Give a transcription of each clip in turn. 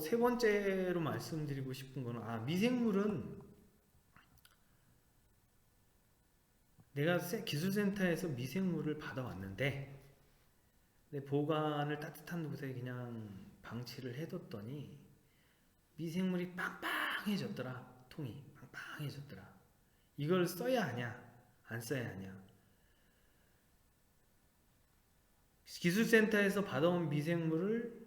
세 번째로 말씀드리고 싶은 거는, 미생물은 내가 기술센터에서 미생물을 받아왔는데, 내 보관을 따뜻한 곳에 그냥 방치를 해뒀더니 미생물이 빵빵해졌더라. 통이 빵빵해졌더라. 이걸 써야 하냐 안 써야 하냐. 기술센터에서 받아온 미생물을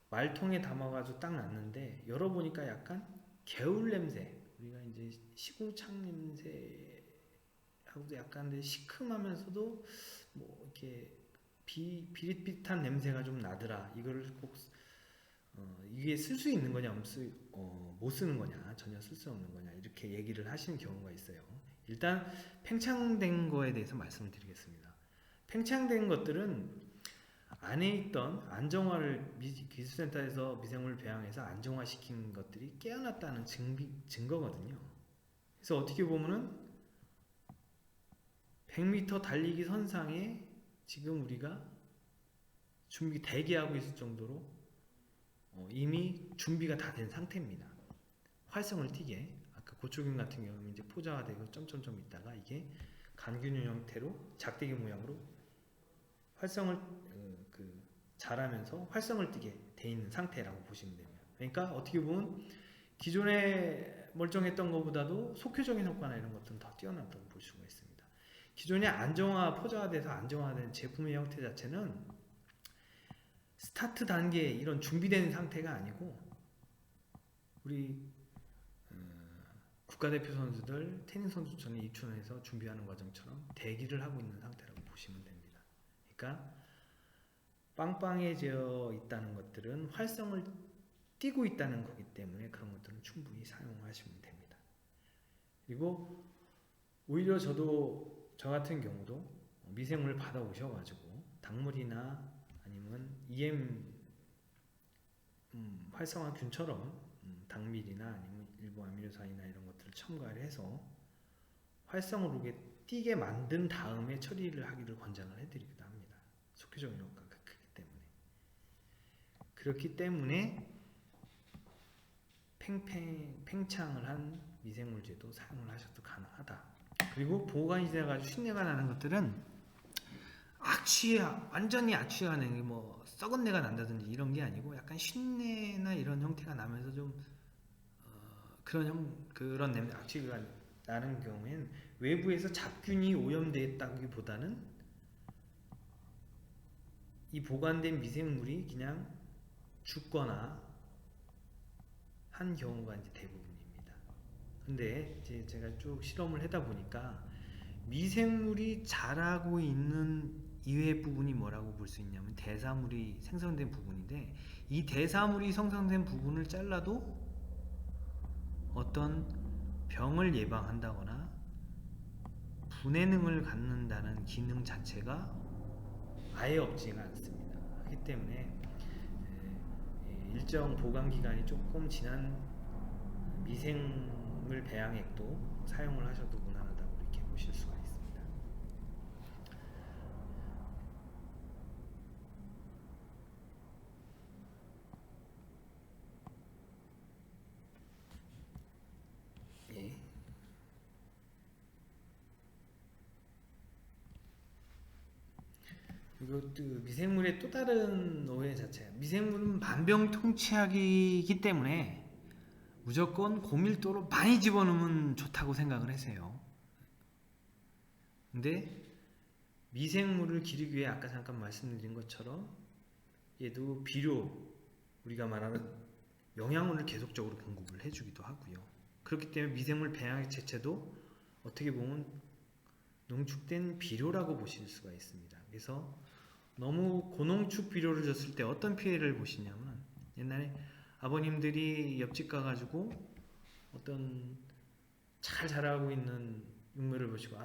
말통에 담아가지고 딱 놨는데 열어보니까 약간 개울 냄새, 우리가 이제 시궁창 냄새하고도 약간 시큼하면서도 뭐 이렇게 비릿비릿한 냄새가 좀 나더라. 이걸 꼭 이게 쓸 수 있는 거냐 못 쓰는 거냐, 전혀 쓸 수 없는 거냐, 이렇게 얘기를 하시는 경우가 있어요. 일단 팽창된 거에 대해서 말씀을 드리겠습니다. 팽창된 것들은 안에 있던 안정화를 기술센터에서 미생물 배양해서 안정화시킨 것들이 깨어났다는 증거거든요. 그래서 어떻게 보면은 100m 달리기 선상에 지금 우리가 대기하고 있을 정도로 이미 준비가 다 된 상태입니다. 활성을 띠게, 아까 고초균 같은 경우는 이제 포자화되고 점점점 있다가 이게 간균형 형태로 작대기 모양으로 활성을 자라면서 활성을 띠게 돼 있는 상태라고 보시면 됩니다. 그러니까 어떻게 보면 기존에 멀쩡했던 것보다도 속효적인 효과나 이런 것들은 더 뛰어났다고 볼 수가 있습니다. 기존에 포자화돼서 안정화된 제품의 형태 자체는 스타트 단계 이런 준비된 상태가 아니고 우리 국가대표 선수들, 테니스 선수촌에 입춘해서 준비하는 과정처럼 대기를 하고 있는 상태라고 보시면 됩니다. 그러니까 빵빵해져 있다는 것들은 활성을 띠고 있다는 거기 때문에 그런 것들은 충분히 사용하시면 됩니다. 그리고 오히려 저 같은 경우도 미생물을 받아오셔가지고 작물이나 아니면 EM 활성화균처럼 당밀이나 아니면 일부 아미노산이나 이런 것들을 첨가를 해서 활성을 띠게 만든 다음에 처리를 하기를 권장을 해드리기도 합니다. 속효적인 효과가 크기 때문에. 그렇기 때문에 팽창을 한 미생물제도 사용을 하셔도 가능하다. 그리고 보관이 돼가지고 쉰내가 나는 것들은 완전히 악취가 나는 뭐 썩은 내가 난다든지 이런 게 아니고 약간 쉰내나 이런 형태가 나면서 좀 그런 냄새, 악취가 나는 경우에는 외부에서 잡균이 오염됐다기보다는 이 보관된 미생물이 그냥 죽거나 한 경우가 이제 대부분입니다. 근데 이제 제가 쭉 실험을 하다 보니까 미생물이 자라고 있는 이외의 부분이 뭐라고 볼 수 있냐면 대사물이 생성된 부분인데, 이 대사물이 생성된 부분을 잘라도 어떤 병을 예방한다거나 분해능을 갖는다는 기능 자체가 아예 없지가 않습니다. 그렇기 때문에 일정 보관 기간이 조금 지난 미생물 배양액도 사용을 하셔도 무난하다고 이렇게 보실 수가 있습니다. 예. 이것도 미생물의 또 다른 오해 자체예요. 미생물은 만병통치약이기 때문에 무조건 고밀도로 많이 집어넣으면 좋다고 생각을 하세요. 근데 미생물을 기르기 위해 아까 잠깐 말씀드린 것처럼 얘도 비료, 우리가 말하는 영양분을 계속적으로 공급을 해주기도 하고요. 그렇기 때문에 미생물 배양액 자체도 어떻게 보면 농축된 비료라고 보실 수가 있습니다. 그래서 너무 고농축 비료를 줬을 때 어떤 피해를 보시냐면, 옛날에 아버님들이 옆집 가가지고 어떤 잘 자라고 있는 육묘를 보시고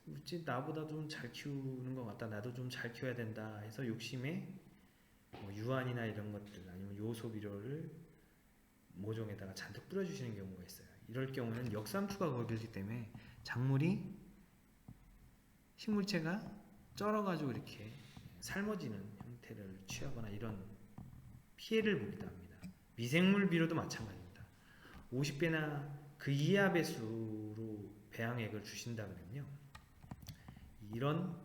우리 나보다 좀 잘 키우는 것 같다, 나도 좀 잘 키워야 된다 해서 욕심에 유한이나 이런 것들 아니면 요소 비료를 모종에다가 잔뜩 뿌려주시는 경우가 있어요. 이럴 경우에는 역삼투가 걸리기 때문에 작물이 식물체가 쩔어가지고 이렇게 삶아지는 형태를 취하거나 이런 피해를 보기도 합니다. 미생물 비료도 마찬가지입니다. 50배나 그 이하 배수로 배양액을 주신다 그러면요, 이런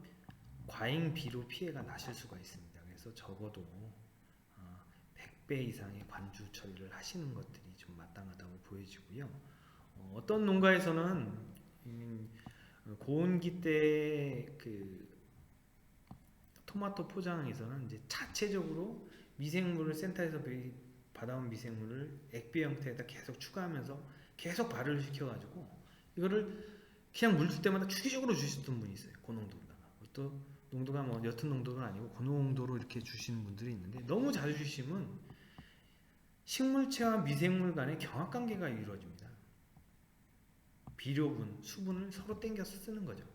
과잉 비료 피해가 나실 수가 있습니다. 그래서 적어도 100배 이상의 관주 처리를 하시는 것들이 좀 마땅하다고 보여지고요. 어떤 농가에서는 고온기 때 그 토마토 포장에서는 이제 자체적으로 미생물을 센터에서 받아온 미생물을 액비 형태에다 계속 추가하면서 계속 발효를 시켜가지고 이거를 그냥 물 줄 때마다 주기적으로 주시던 분이 있어요. 고농도로다가. 또 농도가 뭐 옅은 농도는 아니고 고농도로 이렇게 주시는 분들이 있는데, 너무 자주 주시면 식물체와 미생물 간의 경합관계가 이루어집니다. 비료분, 수분을 서로 땡겨서 쓰는 거죠.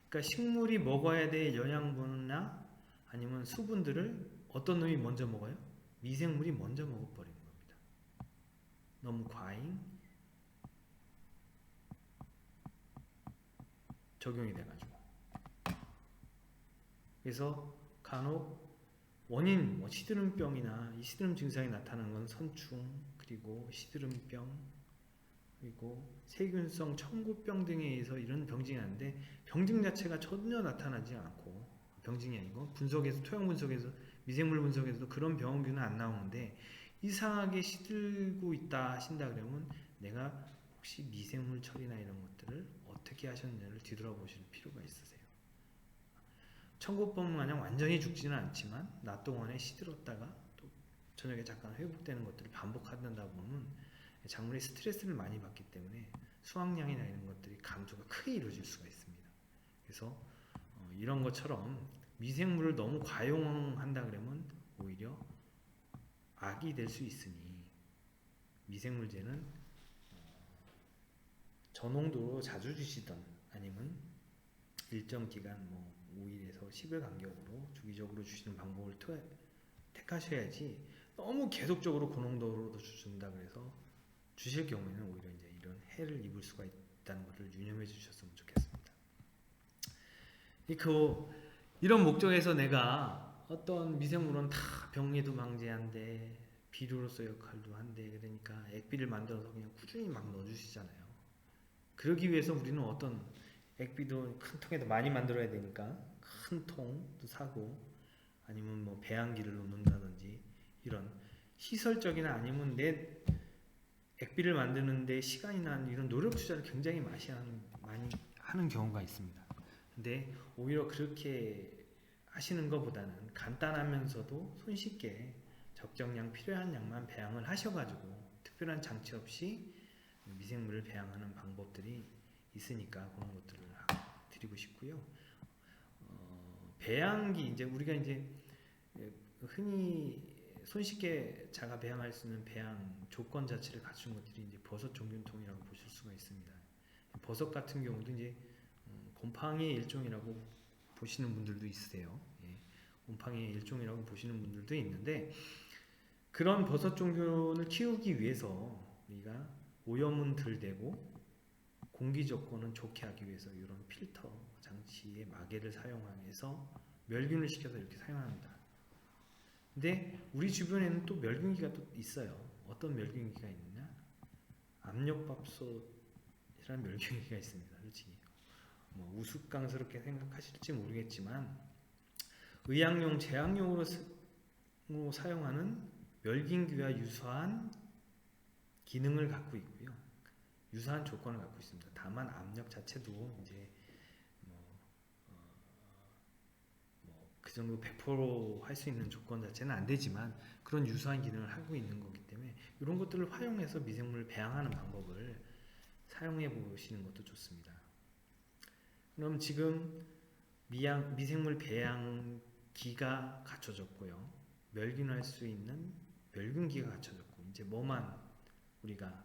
그러니까 식물이 먹어야 될 영양분이나 아니면 수분들을 어떤 놈이 먼저 먹어요? 미생물이 먼저 먹어버리는 겁니다. 너무 과잉 적용이 돼가지고. 그래서 간혹 원인, 시드름병이나 이 시드름 증상이 나타나는 건 선충, 그리고 시드름병, 그리고 세균성 청구병 등에 의해서 이런 병증이 나는데, 병증 자체가 전혀 나타나지 않고, 병증이 아니고 분석에서, 토양 분석에서, 미생물 분석에서도 그런 병원균은 안 나오는데 이상하게 시들고 있다 하신다 그러면 내가 혹시 미생물 처리나 이런 것들을 어떻게 하셨는지를 뒤돌아보실 필요가 있으세요. 청구병 마냥 완전히 죽지는 않지만 낮 동안에 시들었다가 또 저녁에 잠깐 회복되는 것들을 반복한다 보면 작물이 스트레스를 많이 받기 때문에 수확량이나 이런 것들이 감소가 크게 이루어질 수가 있습니다. 그래서 이런 것처럼 미생물을 너무 과용한다 그러면 오히려 악이 될 수 있으니, 미생물제는 저농도로 자주 주시던 아니면 일정 기간 5일에서 10일 간격으로 주기적으로 주시는 방법을 택하셔야지, 너무 계속적으로 고농도로 주신다 그래서 주실 경우에는 오히려 이제 이런 해를 입을 수가 있다는 것을 유념해 주셨으면 좋겠습니다. 이런 목적에서 내가 어떤 미생물은 다 병에도 방지한데 비료로서 역할도 한데, 그러니까 액비를 만들어서 그냥 꾸준히 막 넣어주시잖아요. 그러기 위해서 우리는 어떤 액비도 큰 통에도 많이 만들어야 되니까 큰 통도 사고, 아니면 배양기를 놓는다든지 이런 시설적이나 아니면 내 액비를 만드는데 시간이나 이런 노력 투자를 굉장히 많이 하는 경우가 있습니다. 근데 오히려 그렇게 하시는 것보다는 간단하면서도 손쉽게 적정량, 필요한 양만 배양을 하셔가지고 특별한 장치 없이 미생물을 배양하는 방법들이 있으니까 그런 것들을 드리고 싶고요. 배양기, 이제 우리가 이제 흔히 손쉽게 자가 배양할 수 있는 배양 조건 자체를 갖춘 것들이 이제 버섯 종균통이라고 보실 수가 있습니다. 버섯 같은 경우도 이제 곰팡이의 일종이라고 보시는 분들도 있으세요. 곰팡이의 일종이라고 보시는 분들도 있는데, 그런 버섯 종균을 키우기 위해서 우리가 오염은 덜 되고 공기 조건은 좋게 하기 위해서 이런 필터 장치의 마개를 사용하면서 멸균을 시켜서 이렇게 사용합니다. 근데 우리 주변에는 또 멸균기가 또 있어요. 어떤 멸균기가 있느냐? 압력밥솥이라는 멸균기가 있습니다. 솔직히 우스꽝스럽게 생각하실지 모르겠지만 의학용, 제약용으로 사용하는 멸균기와 유사한 기능을 갖고 있고요. 유사한 조건을 갖고 있습니다. 다만 압력 자체도 이제 그 정도 100% 할 수 있는 조건 자체는 안 되지만 그런 유사한 기능을 하고 있는 거기 때문에 이런 것들을 활용해서 미생물을 배양하는 방법을 사용해 보시는 것도 좋습니다. 그럼 지금 미생물 배양기가 갖춰졌고요. 멸균할 수 있는 멸균기가 갖춰졌고, 이제 뭐만 우리가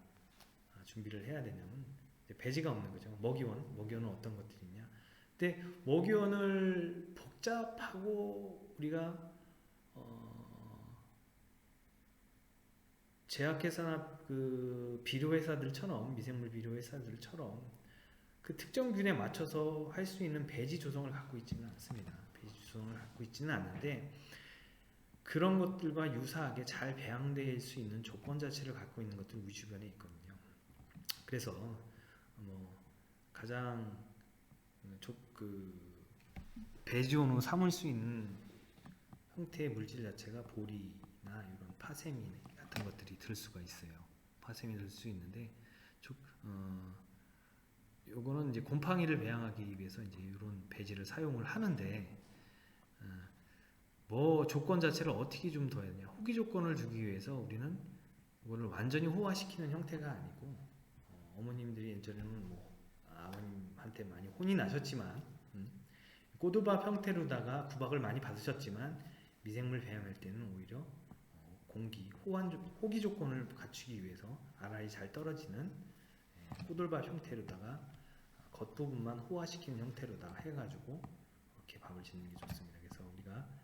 준비를 해야 되냐면 배지가 없는 거죠. 먹이원은 어떤 것들이 있냐? 근데 먹이원을 복잡하고 우리가 제약회사나 그 비료회사들처럼, 미생물 비료회사들처럼 그 특정 균에 맞춰서 할 수 있는 배지 조성을 갖고 있지는 않습니다. 배지 조성을 갖고 있지는 않는데, 그런 것들과 유사하게 잘 배양될 수 있는 조건 자체를 갖고 있는 것들이 우리 주변에 있거든요. 그래서 뭐 가장 배지원으로 삼을 수 있는 형태의 물질 자체가 보리나 이런 파세미 같은 것들이 들 수가 있어요. 파세미 들 수 있는데 요거는 이제 곰팡이를 배양하기 위해서 이제 이런 배지를 사용을 하는데 뭐 조건 자체를 어떻게 좀 더 해야 되냐. 호기 조건을 주기 위해서 우리는 이거를 완전히 호화시키는 형태가 아니고 어머님들이 예전에는 뭐 아버님한테 많이 혼이 나셨지만 꼬두밥 형태로다가 구박을 많이 받으셨지만 미생물 배양할 때는 오히려 호기 조건을 갖추기 위해서 알알이 잘 떨어지는 꼬들밥 형태로다가 겉부분만 호화시키는 형태로다가 해가지고 이렇게 밥을 짓는 게 좋습니다. 그래서 우리가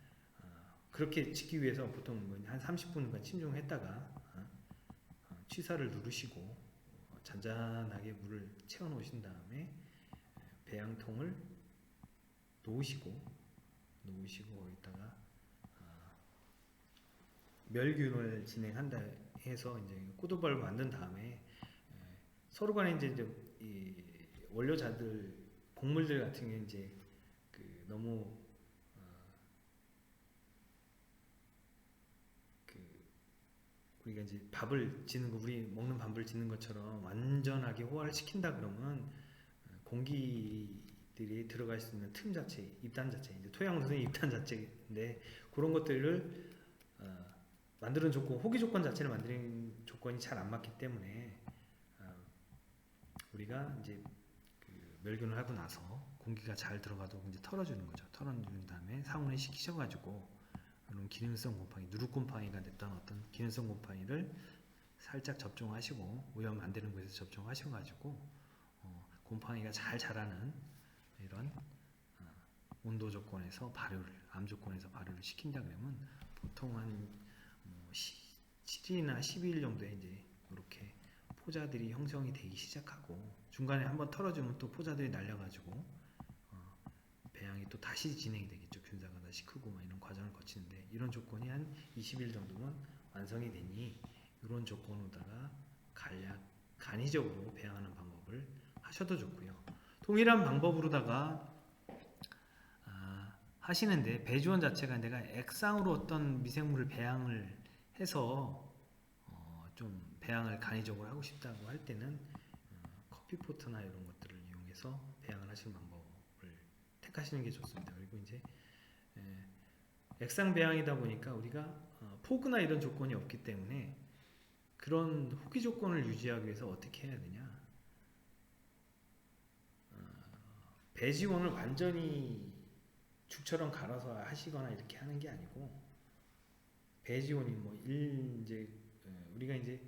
그렇게 짓기 위해서 보통 한 30분간 침종했다가 취사를 누르시고 잔잔하게 물을 채워 놓으신 다음에 배양통을 놓으시고 거기다가 멸균을 진행한다 해서 이제 꼬두밥을 만든 다음에 서로 간에 이제 이 원료자들 곡물들 같은 게 이제 너무 우리가 이제 밥을 짓는 거, 우리 먹는 밥을 짓는 것처럼 완전하게 호화를 시킨다 그러면 공기들이 들어갈 수 있는 틈 자체, 입단 자체, 이제 토양수의 입단 자체인데 그런 것들을 만드는 조건, 호기 조건 자체를 만드는 조건이 잘 안 맞기 때문에 우리가 이제 멸균을 하고 나서 공기가 잘 들어가도 이제 털어주는 거죠. 털어주는 다음에 상온에 식히셔가지고 이런 기능성 곰팡이, 누룩곰팡이가 됐던 어떤 기능성 곰팡이를 살짝 접종하시고 오염 안 되는 곳에서 접종하셔가지고 곰팡이가 잘 자라는 이런 온도 조건에서 발효를, 암 조건에서 발효를 시킨다 그러면 보통 한 7일이나 12일 정도에 이제 이렇게 포자들이 형성이 되기 시작하고 중간에 한번 털어주면 또 포자들이 날려가지고 배양이 또 다시 진행이 되겠죠. 균사가 다시 크고 이런 과정을 거치는데 이런 조건이 한 20일 정도면 완성이 되니 이런 조건으로다가 간이적으로 배양하는 방법을 하셔도 좋고요. 동일한 방법으로다가 하시는데 배지원 자체가 내가 액상으로 어떤 미생물을 배양을 해서 좀 배양을 간이적으로 하고 싶다고 할 때는 커피포트나 이런 것들을 이용해서 배양을 하시는 방법을 택하시는 게 좋습니다. 그리고 이제 액상 배양이다 보니까 우리가 포그나 이런 조건이 없기 때문에 그런 호기 조건을 유지하기 위해서 어떻게 해야 되냐. 배지원을 완전히 죽처럼 갈아서 하시거나 이렇게 하는 게 아니고 배지원이 우리가 이제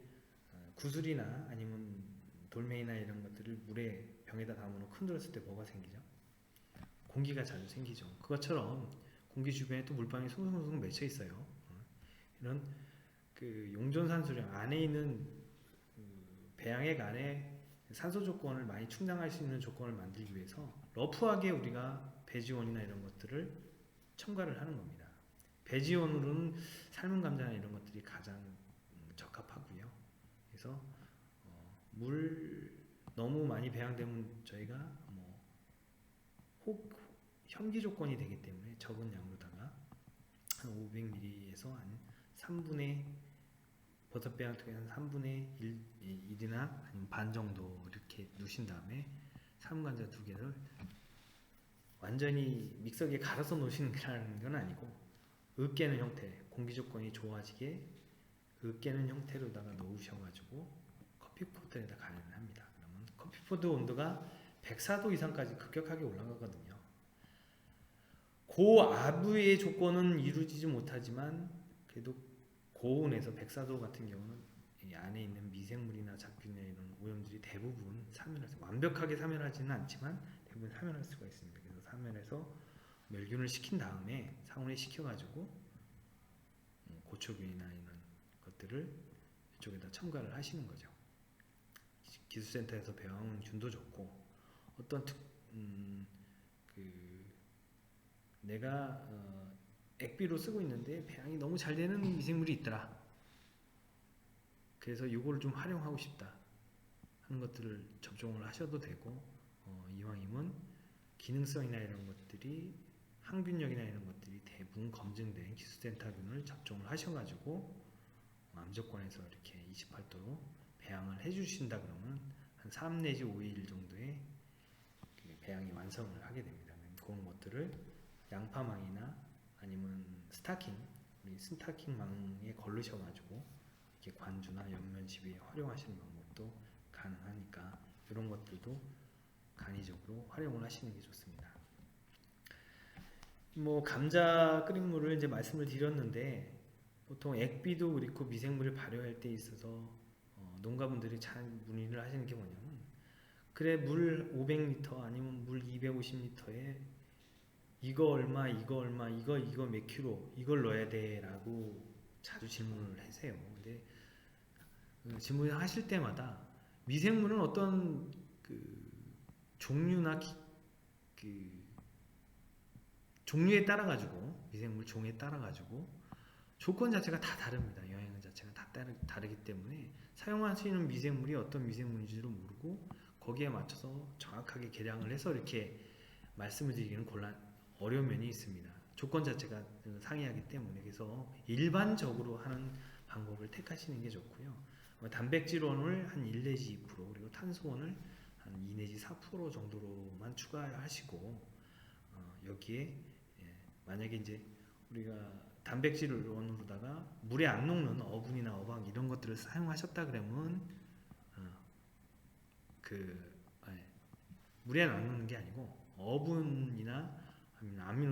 구슬이나 아니면 돌멩이나 이런 것들을 물에 병에다 담아놓고 흔들었을 때 뭐가 생기죠? 공기가 자주 생기죠. 그것처럼 공기 주변에 또 물방울이 숭숭숭 맺혀 있어요. 이런 용존산소량 안에 있는 배양액 안에 산소 조건을 많이 충당할 수 있는 조건을 만들기 위해서 러프하게 우리가 배지원이나 이런 것들을 첨가를 하는 겁니다. 배지원으로는 삶은 감자나 이런 것들이 가장 적합하고요. 그래서 물 너무 많이 배양되면 저희가 현기 조건이 되기 때문에 적은 양으로다가 한 500ml에서 한 3분의 버섯 배양통에 한 3분의 1이나 아니면 반 정도 이렇게 넣으신 다음에 삶은 감자 2개를 완전히 믹서기에 갈아서 놓으시는 건 아니고 으깨는 형태, 공기 조건이 좋아지게 으깨는 형태로다가 넣으셔가지고 커피포트에다 가열을 합니다. 그러면 커피포트 온도가 104도 이상까지 급격하게 올라가거든요. 고압의 조건은 이루어지지 못하지만 그래도 고온에서 104도 같은 경우는 이 안에 있는 미생물이나 잡균이나 이런 오염들이 대부분 완벽하게 사멸하지는 않지만 대부분 사멸할 수가 있습니다. 그래서 사멸해서 멸균을 시킨 다음에 상온에 식혀가지고 고초균이나 이런 것들을 이쪽에다 첨가를 하시는 거죠. 기술센터에서 배워온 균도 좋고 어떤 내가 액비로 쓰고 있는데 배양이 너무 잘 되는 미생물이 있더라. 그래서 이거를 좀 활용하고 싶다 하는 것들을 접종을 하셔도 되고, 이왕이면 기능성이나 이런 것들이, 항균력이나 이런 것들이 대부분 검증된 기수센타균을 접종을 하셔가지고 암조건에서 이렇게 28도로 배양을 해주신다 그러면 한 3 내지 5일 정도의 배양이 완성을 하게 됩니다. 그런 것들을 양파망이나 아니면 스타킹, 우리 스타킹망에 걸르셔가지고 이렇게 관주나 옆면 시비에 활용하시는 방법도 가능하니까 이런 것들도 간이적으로 활용을 하시는 게 좋습니다. 뭐 감자 끓인 물을 이제 말씀을 드렸는데, 보통 액비도 그렇고 미생물을 발효할 때 있어서 농가분들이 잘 문의를 하시는 게 뭐냐면, 그래 물 500리터 아니면 물 250리터에 이거 얼마 이거 몇 킬로 이걸 넣어야 돼 라고 자주 질문을 하세요. 근데 질문을 하실 때마다 미생물은 어떤 종류나 종류에 따라 가지고, 미생물 종에 따라 가지고 조건 자체가 다 다릅니다. 영양 자체가 다 다르기 때문에 사용하시는 미생물이 어떤 미생물인지도 모르고 거기에 맞춰서 정확하게 계량을 해서 이렇게 말씀을 드리기는 어려운 면이 있습니다. 조건 자체가 상이하기 때문에. 그래서 일반적으로 하는 방법을 택하시는 게 좋고요. 단백질원을 한 1 내지 2%, 그리고 탄수원을 한 2 내지 4% 정도로만 추가하시고, 여기에 만약에 이제 우리가 단백질원으로다가 물에 안 녹는 어분이나 어박 이런 것들을 사용하셨다 그러면 물에 안 녹는 게 아니고 어분이나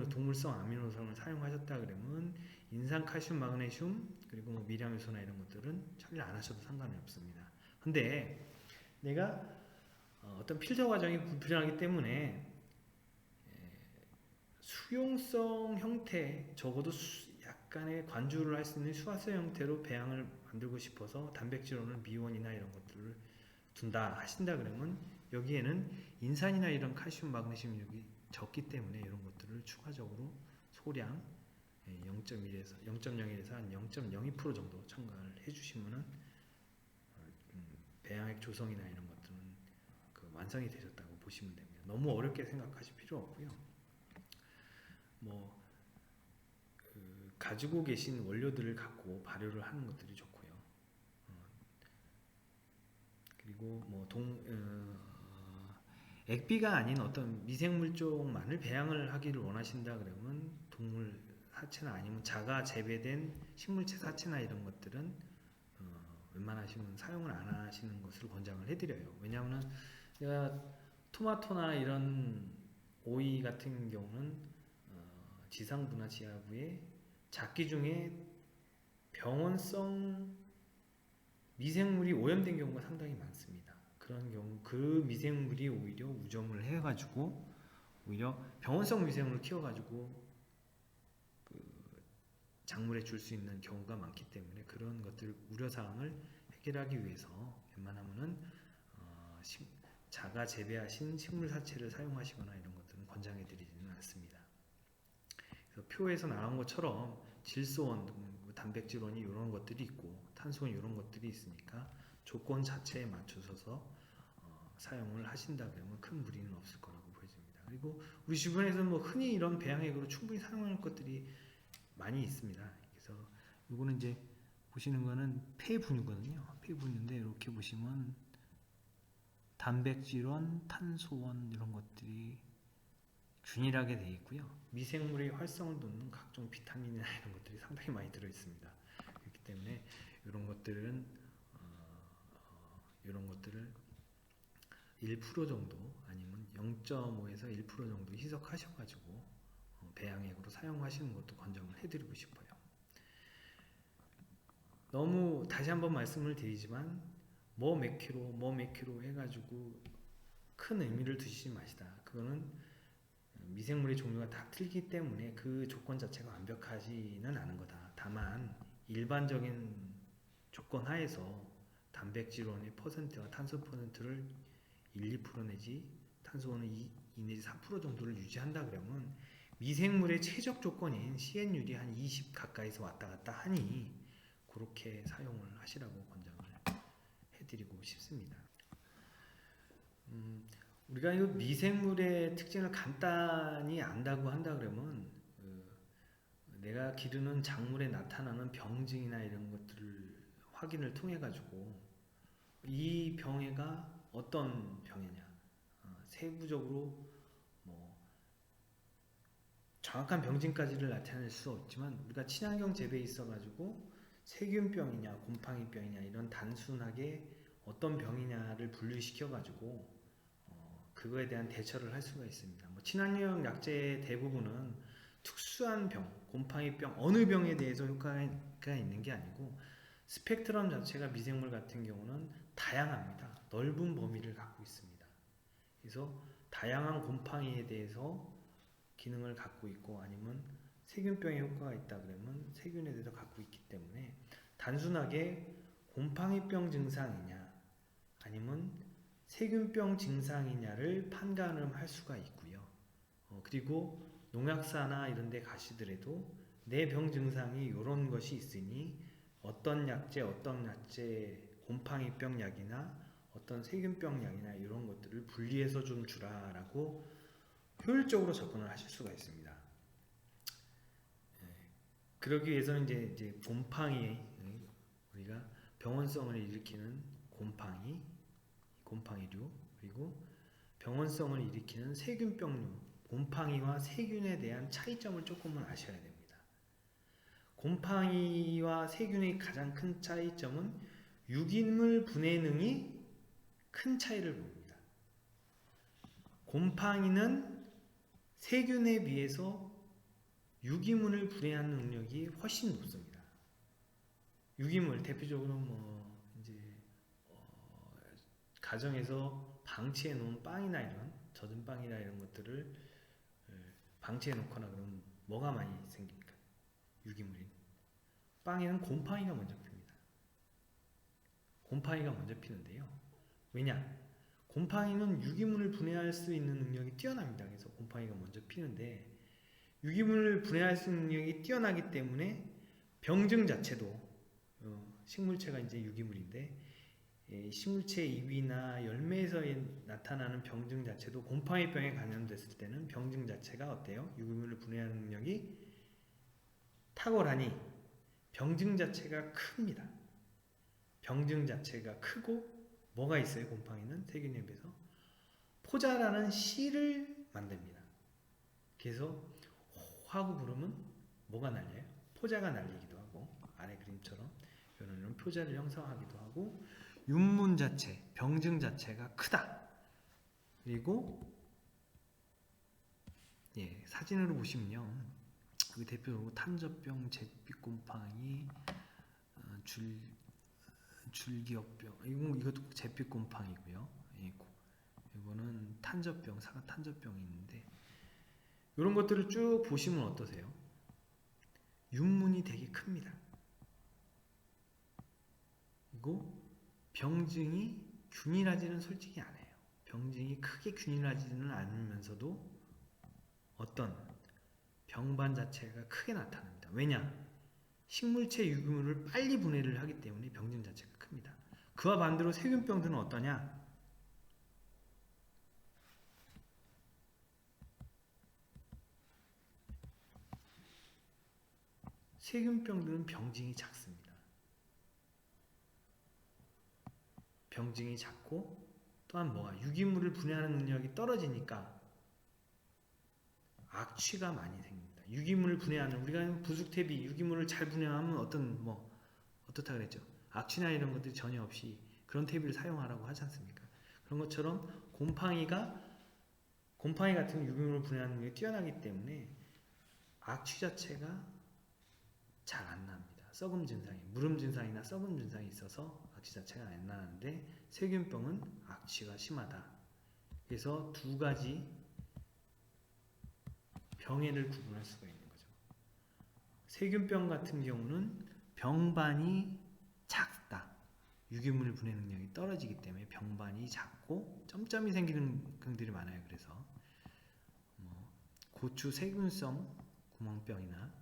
동물성 아미노산을 사용하셨다 그러면 인산, 칼슘, 마그네슘 그리고 뭐 미량요소나 이런 것들은 처리를 안 하셔도 상관이 없습니다. 근데 내가 어떤 필터 과정이 불필요하기 때문에 수용성 형태, 적어도 약간의 관주를 할 수 있는 수화성 형태로 배양을 만들고 싶어서 단백질원을 미원이나 이런 것들을 둔다 하신다 그러면, 여기에는 인산이나 이런 칼슘, 마그네슘 여기 적기 때문에 이런 것들을 추가적으로 소량 0.1에서 한 0.02% 정도 첨가를 해주시면은 배양액 조성이나 이런 것들은 완성이 되셨다고 보시면 됩니다. 너무 어렵게 생각하실 필요 없고요. 가지고 계신 원료들을 갖고 발효를 하는 것들이 좋고요. 그리고 액비가 아닌 어떤 미생물 쪽만을 배양을 하기를 원하신다 그러면 동물 사체나 아니면 자가 재배된 식물체 사체나 이런 것들은 웬만하시면 사용을 안 하시는 것을 권장을 해드려요. 왜냐하면 내가 토마토나 이런 오이 같은 경우는 지상부나 지하부에 작기 중에 병원성 미생물이 오염된 경우가 상당히 많습니다. 그런 경우 그 미생물이 오히려 우점을 해가지고 오히려 병원성 미생물을 키워가지고 작물에 줄 수 있는 경우가 많기 때문에 그런 것들 우려사항을 해결하기 위해서 웬만하면은 자가 재배하신 식물 사체를 사용하시거나 이런 것들은 권장해 드리지는 않습니다. 그래서 표에서 나온 것처럼 질소원, 단백질원이 이런 것들이 있고 탄수원 이런 것들이 있으니까 조건 자체에 맞추셔서 사용을 하신다 그러면 큰 무리는 없을 거라고 보여집니다. 그리고 우리 주변에서는 흔히 이런 배양액으로 충분히 사용하는 것들이 많이 있습니다. 그래서 이거는 이제 보시는 거는 폐분유거든요. 폐분유인데 이렇게 보시면 단백질원, 탄소원 이런 것들이 균일하게 되어 있고요. 미생물의 활성을 돕는 각종 비타민이나 이런 것들이 상당히 많이 들어 있습니다. 그렇기 때문에 이런 것들을 1% 정도 아니면 0.5에서 1% 정도 희석하셔가지고 배양액으로 사용하시는 것도 권장을 해드리고 싶어요. 너무 다시 한번 말씀을 드리지만 몇 킬로 해가지고 큰 의미를 두시지 마시다. 그거는 미생물의 종류가 다 틀리기 때문에 그 조건 자체가 완벽하지는 않은 거다. 다만 일반적인 조건 하에서 단백질원의 퍼센트와 탄소 퍼센트를 1, 2% 내지 탄소원은 2 내지 4% 정도를 유지한다 그러면 미생물의 최적 조건인 CN율이 한 20 가까이서 왔다 갔다 하니 그렇게 사용을 하시라고 권장을 해드리고 싶습니다. 우리가 이 미생물의 특징을 간단히 안다고 한다 그러면 내가 기르는 작물에 나타나는 병증이나 이런 것들을 확인을 통해 가지고 이 병해가 어떤 병이냐 세부적으로 뭐 정확한 병증까지를 나타낼 수 없지만 우리가 친환경 재배에 있어 가지고 세균병이냐 곰팡이병이냐 이런 단순하게 어떤 병이냐를 분류시켜 가지고 그거에 대한 대처를 할 수가 있습니다. 뭐 친환경 약재의 대부분은 특수한 병, 곰팡이병 어느 병에 대해서 효과가 있는 게 아니고 스펙트럼 자체가 미생물 같은 경우는 다양합니다. 넓은 범위를 갖고 있습니다. 그래서 다양한 곰팡이에 대해서 기능을 갖고 있고 아니면 세균병의 효과가 있다 그러면 세균에 대해서 갖고 있기 때문에 단순하게 곰팡이병 증상이냐 아니면 세균병 증상이냐를 판단을 할 수가 있고요. 그리고 농약사나 이런 데 가시더라도 내 병 증상이 이런 것이 있으니 어떤 약재 곰팡이병 약이나 어떤 세균병 약이나 이런 것들을 분리해서 좀 주라라고 효율적으로 접근을 하실 수가 있습니다. 그러기 위해서는 이제 곰팡이 우리가 병원성을 일으키는 곰팡이류 그리고 병원성을 일으키는 세균병류 곰팡이와 세균에 대한 차이점을 조금은 아셔야 됩니다. 곰팡이와 세균의 가장 큰 차이점은 유기물 분해능이 큰 차이를 봅니다. 곰팡이는 세균에 비해서 유기물을 분해하는 능력이 훨씬 높습니다. 유기물 대표적으로 뭐 이제 가정에서 방치해 놓은 빵이나 이런 젖은 빵이나 이런 것들을 방치해 놓거나 그러면 뭐가 많이 생깁니까? 유기물인 빵에는 곰팡이가 먼저 핍니다. 곰팡이가 먼저 피는데요. 왜냐? 곰팡이는 유기물을 분해할 수 있는 능력이 뛰어납니다. 그래서 곰팡이가 먼저 피는데 유기물을 분해할 수 있는 능력이 뛰어나기 때문에 병증 자체도 식물체가 이제 유기물인데 식물체 잎이나 열매에서 나타나는 병증 자체도 곰팡이병에 감염됐을 때는 병증 자체가 어때요? 유기물을 분해하는 능력이 탁월하니 병증 자체가 큽니다. 병증 자체가 크고 뭐가 있어요? 곰팡이는 세균에 비해서 포자라는 씨를 만듭니다. 그래서 호 하고 부르면 뭐가 날려요? 포자가 날리기도 하고 아래 그림처럼 이런 포자를 형성하기도 하고 윤문 자체, 병증 자체가 크다. 그리고 사진으로 보시면요. 여기 대표적으로 탄저병, 잿빛곰팡이, 줄기엽병 이것도 잿빛곰팡이고요. 이거는 탄저병, 사과 탄저병이 있는데 이런 것들을 쭉 보시면 어떠세요? 윤문이 되게 큽니다. 그리고 병증이 균일하지는 솔직히 않아요. 병증이 크게 균일하지는 않으면서도 어떤 병반 자체가 크게 나타납니다. 왜냐? 식물체 유기물을 빨리 분해를 하기 때문에 병증 자체가 큽니다. 그와 반대로 세균병들은 어떠냐? 세균병들은 병증이 작습니다. 병증이 작고 또한 뭐가 유기물을 분해하는 능력이 떨어지니까 악취가 많이 생깁니다. 유기물을 분해하는 우리가 부숙탭이 유기물을 잘 분해하면 어떻다 그랬죠? 악취나 이런 것들이 전혀 없이 그런 탭을 사용하라고 하지 않습니까? 그런 것처럼 곰팡이 같은 유기물을 분해하는 능력이 뛰어나기 때문에 악취 자체가 잘 안 납니다. 썩음 증상이 무름 증상이나 썩음 증상이 있어서 악취 자체가 안 나는데 세균병은 악취가 심하다. 그래서 두 가지 병해를 구분할 수가 있는 거죠. 세균병 같은 경우는 병반이 작다. 유기물 분해 능력이 떨어지기 때문에 병반이 작고 점점이 생기는 경들이 많아요. 그래서 고추 세균성 구멍병이나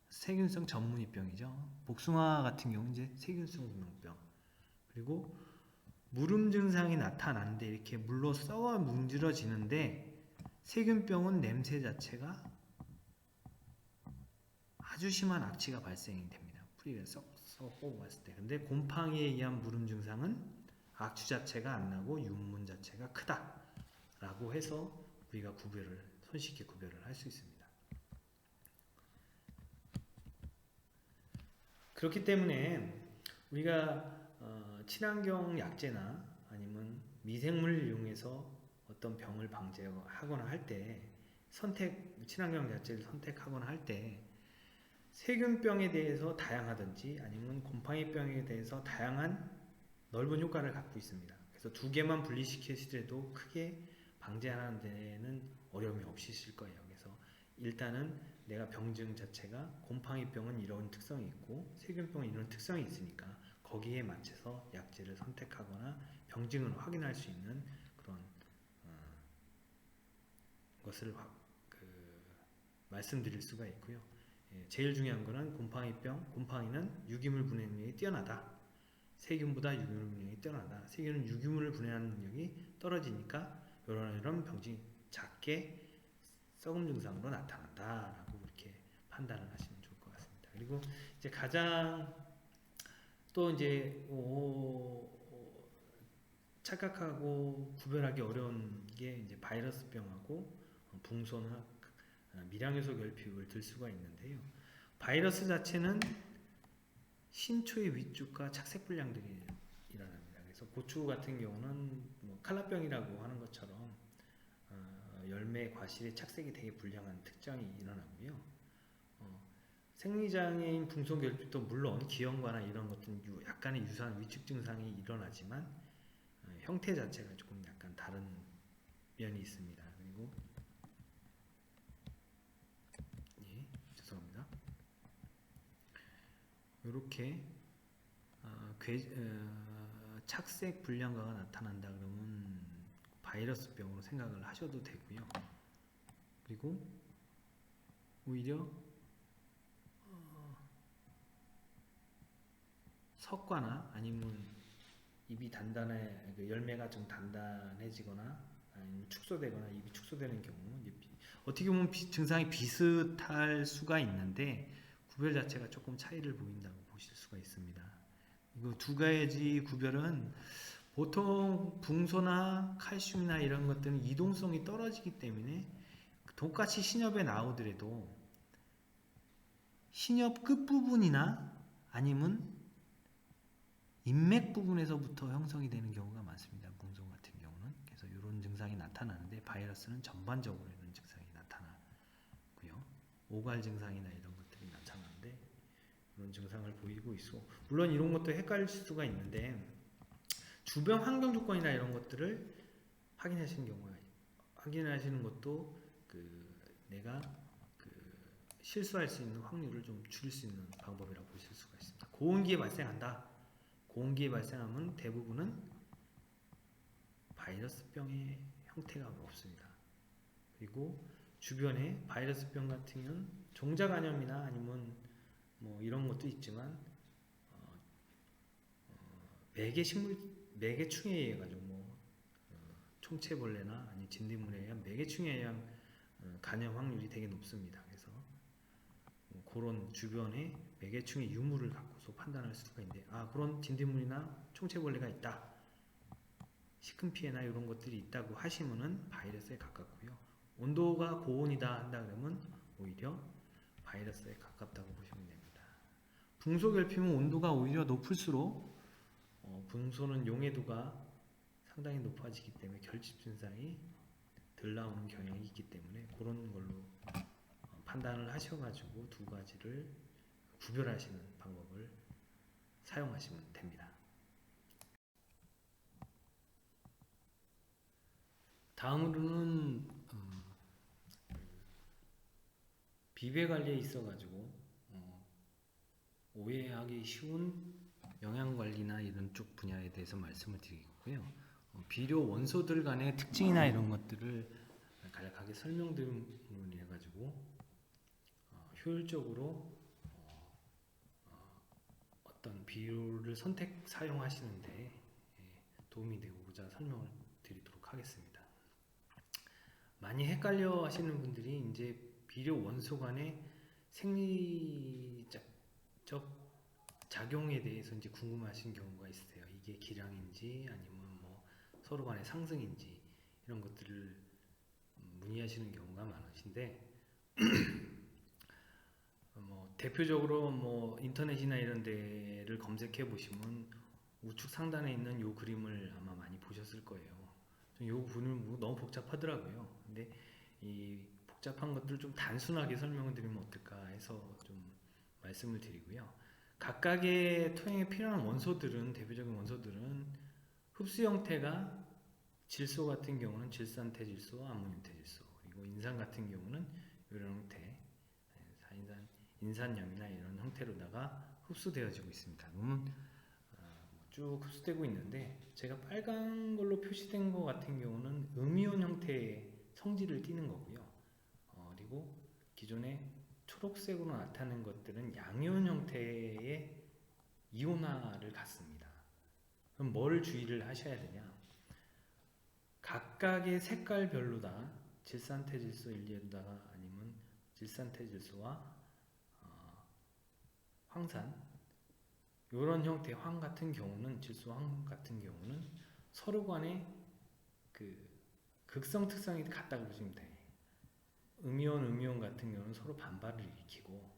세균성 전문이병이죠. 복숭아 같은 경우 이제 세균성 구멍병. 그리고 무름 증상이 나타나는데 이렇게 물로 썩어 문드러지는데 세균병은 냄새 자체가 아주 심한 악취가 발생이 됩니다. 뿌리가 썩 뽑았을 때. 근데 곰팡이에 의한 무름 증상은 악취 자체가 안 나고 윤문 자체가 크다 라고 해서 우리가 손쉽게 구별을 할 수 있습니다. 그렇기 때문에 우리가 친환경 약재나 아니면 미생물을 이용해서 어떤 병을 방지하거나 할 때 친환경 약재를 선택하거나 할 때 세균병에 대해서 다양하든지 아니면 곰팡이병에 대해서 다양한 넓은 효과를 갖고 있습니다. 그래서 두 개만 분리시키시더라도 크게 방지하는 데는 어려움이 없으실 거예요. 그래서 일단은 내가 병증 자체가 곰팡이병은 이런 특성이 있고 세균병은 이런 특성이 있으니까 거기에 맞춰서 약재를 선택하거나 병증을 확인할 수 있는 그런 것을 말씀드릴 수가 있고요. 제일 중요한 거는 곰팡이는 유기물 분해 능력이 뛰어나다. 세균보다 유기물 분해력이 뛰어나다. 세균은 유기물을 분해하는 능력이 떨어지니까 이런 병증이 작게 썩음 증상으로 나타난다라고 이렇게 판단을 하시면 좋을 것 같습니다. 그리고 이제 가장 또 이제 착각하고 구별하기 어려운 게 이제 바이러스병하고 붕소나 밀양요소 결핍을 들 수가 있는데요. 바이러스 자체는 신초의 위축과 착색 불량들이 일어납니다. 그래서 고추 같은 경우는 칼라병이라고 하는 것처럼 열매 과실의 착색이 되게 불량한 특징이 일어나고요. 생리장애인 붕소결핍도 물론 기형과나 이런 것들은 약간의 유사한 위축 증상이 일어나지만 형태 자체가 조금 약간 다른 면이 있습니다. 그리고 죄송합니다. 이렇게 착색 불량과가 나타난다 그러면 바이러스병으로 생각을 하셔도 되고요. 그리고 오히려 석과나 아니면 입이 열매가 좀 단단해지거나 아니면 축소되거나 입이 축소되는 경우 어떻게 보면 증상이 비슷할 수가 있는데 구별 자체가 조금 차이를 보인다고 보실 수가 있습니다. 이거 두 가지 구별은 보통 붕소나 칼슘이나 이런 것들은 이동성이 떨어지기 때문에 똑같이 신엽에 나오더라도 신엽 끝부분이나 아니면 인맥 부분에서부터 형성이 되는 경우가 많습니다. 붕소 같은 경우는. 그래서 이런 증상이 나타나는데 바이러스는 전반적으로 이런 증상이 나타나고요. 오갈 증상이나 이런 것들이 나타나는데 이런 증상을 보이고 있고 물론 이런 것도 헷갈릴 수가 있는데 주변 환경 조건이나 이런 것들을 확인하시는 것도 내가 실수할 수 있는 확률을 좀 줄일 수 있는 방법이라고 보실 수가 있습니다. 고온기에 발생한다. 고온기에 발생하면 대부분은 바이러스병의 형태가 없습니다. 그리고 주변에 바이러스병 같은 경우는 종자감염이나 아니면 이런 것도 있지만 매개충에 의해 가지고 총체벌레나 아니 진딧물에 의한 매개충에 의한 감염 확률이 되게 높습니다. 그래서 그런 주변에 매개충의 유무를 갖고서 판단할 수가 있는데 그런 진딧물이나 총체벌레가 있다. 시큰피해나 이런 것들이 있다고 하시면은 바이러스에 가깝고요. 온도가 고온이다 한다 그러면 오히려 바이러스에 가깝다고 보시면 됩니다. 붕소결핍은 온도가 오히려 높을수록 붕소는 용해도가 상당히 높아지기 때문에 결핍 증상이 덜 나오는 경향이 있기 때문에 그런 걸로 판단을 하셔가지고 두 가지를 구별하시는 방법을 사용하시면 됩니다. 다음으로는 비배 관리에 있어가지고 오해하기 쉬운 영양 관리나 이런 쪽 분야에 대해서 말씀을 드리고요. 비료 원소들 간의 특징이나 이런 것들을 간략하게 설명드림으로 해가지고 효율적으로 어떤 비율을 사용하시는데 도움이 되고자 설명을 드리도록 하겠습니다. 많이 헷갈려 하시는 분들이 이제 비료 원소 간의 생리적 작용에 대해서 이제 궁금하신 경우가 있으세요. 이게 기량인지 아니면 뭐 서로 간의 상승인지 이런 것들을 문의하시는 경우가 많으신데 뭐 대표적으로 뭐 인터넷이나 이런 데를 검색해 보시면 우측 상단에 있는 요 그림을 아마 많이 보셨을 거예요. 요 그림은 너무 복잡하더라고요. 근데 이 복잡한 것들을 좀 단순하게 설명을 드리면 어떨까 해서 좀 말씀을 드리고요. 각각의 토양에 필요한 원소들은, 대표적인 원소들은 흡수 형태가 질소 같은 경우는 질산태질소, 아모늄태질소, 그리고 인산 같은 경우는 이런 형태, 인산염이나 이런 형태로다가 흡수되어지고 있습니다. 그러면 쭉 흡수되고 있는데, 제가 빨간 걸로 표시된 것 같은 경우는 음이온 형태의 성질을 띠는 거고요. 그리고 기존에 초록색으로 나타낸 것들은 양이온 형태의 이온화를 갖습니다. 그럼 뭘 주의를 하셔야 되냐? 각각의 색깔별로다 질산태질소 일리에다가 아니면 질산태질소와 황산 이런 형태 황 같은 경우는 질소 황 같은 경우는 서로 간의 그 극성 특성이 같다고 보시면 돼요. 음이온 같은 경우는 서로 반발을 일으키고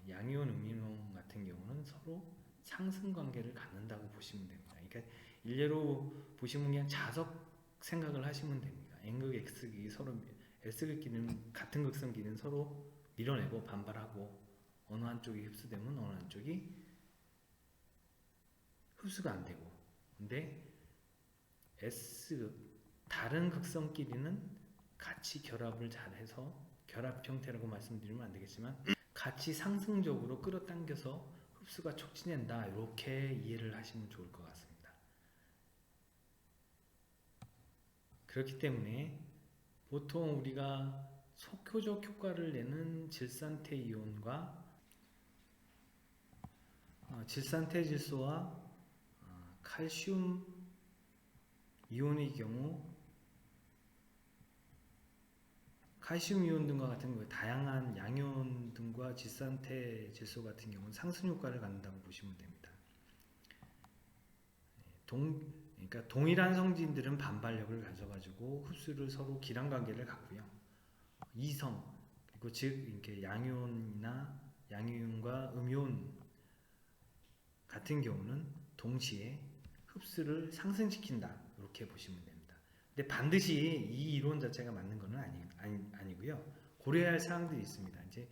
양이온 음이온 같은 경우는 서로 상승 관계를 갖는다고 보시면 됩니다. 그러니까 일례로 보시면 그냥 자석 생각을 하시면 됩니다. N극 X극이 서로 S극끼리는 같은 극성끼리는 서로 밀어내고 반발하고 어느 한쪽이 흡수되면 어느 한쪽이 흡수가 안 되고, 근데 S극 다른 극성끼리는 같이 결합을 잘해서 결합 형태라고 말씀드리면 안 되겠지만 같이 상승적으로 끌어당겨서 흡수가 촉진된다 이렇게 이해를 하시면 좋을 것 같습니다. 그렇기 때문에 보통 우리가 속효적 효과를 내는 질산태이온과 질산태질소와 칼슘 이온의 경우 칼슘 이온 등과 같은 다양한 양이온 등과 질산태질소 같은 경우는 상승 효과를 갖는다고 보시면 됩니다. 그러니까 동일한 성질들은 반발력을 가져가지고 흡수를 서로 기량 관계를 갖고요. 이성 그리고 즉 이렇게 양이온이나 양이온과 음이온 같은 경우는 동시에 흡수를 상승시킨다 이렇게 보시면 됩니다. 근데 반드시 이 이론 자체가 맞는 것은 아니고요. 고려해야 할 사항들이 있습니다. 이제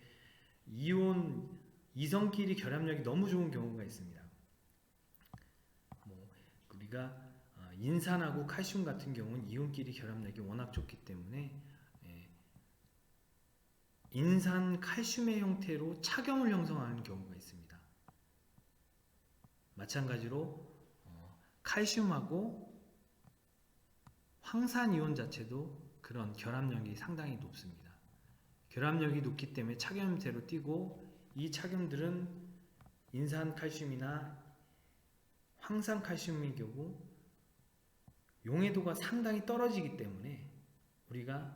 이성끼리 결합력이 너무 좋은 경우가 있습니다. 우리가 인산하고 칼슘 같은 경우는 이온끼리 결합력이 워낙 좋기 때문에 인산 칼슘의 형태로 착염을 형성하는 경우가 있습니다. 마찬가지로 칼슘하고 황산 이온 자체도 그런 결합력이 상당히 높습니다. 결합력이 높기 때문에 착염 형태로 띄고 이 착염들은 인산 칼슘이나 황산 칼슘의 경우 용해도가 상당히 떨어지기 때문에 우리가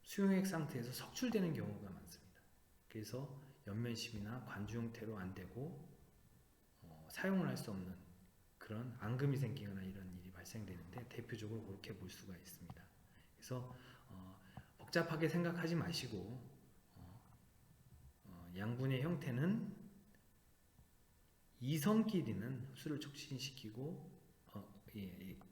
수용액 상태에서 석출되는 경우가 많습니다. 그래서 연면심이나 관주 형태로 안 되고 사용을 할 수 없는 그런 앙금이 생기거나 이런 일이 발생되는데 대표적으로 그렇게 볼 수가 있습니다. 그래서 복잡하게 생각하지 마시고 양분의 형태는 이성끼리는 흡수를 촉진시키고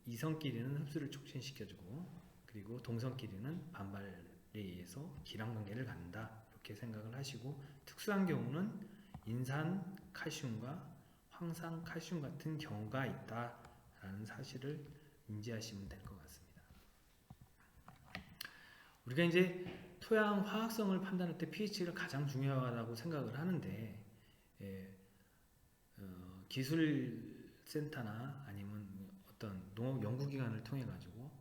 이성끼리는 흡수를 촉진시켜주고 그리고 동성끼리는 반발에 의해서 기량관계를 갖는다 이렇게 생각을 하시고 특수한 경우는 인산 칼슘과 황산 칼슘 같은 경우가 있다라는 사실을 인지하시면 될 것 같습니다. 우리가 이제 토양 화학성을 판단할 때 pH가 가장 중요하다고 생각을 하는데 기술센터나 아니면 어떤 농업 연구기관을 통해 가지고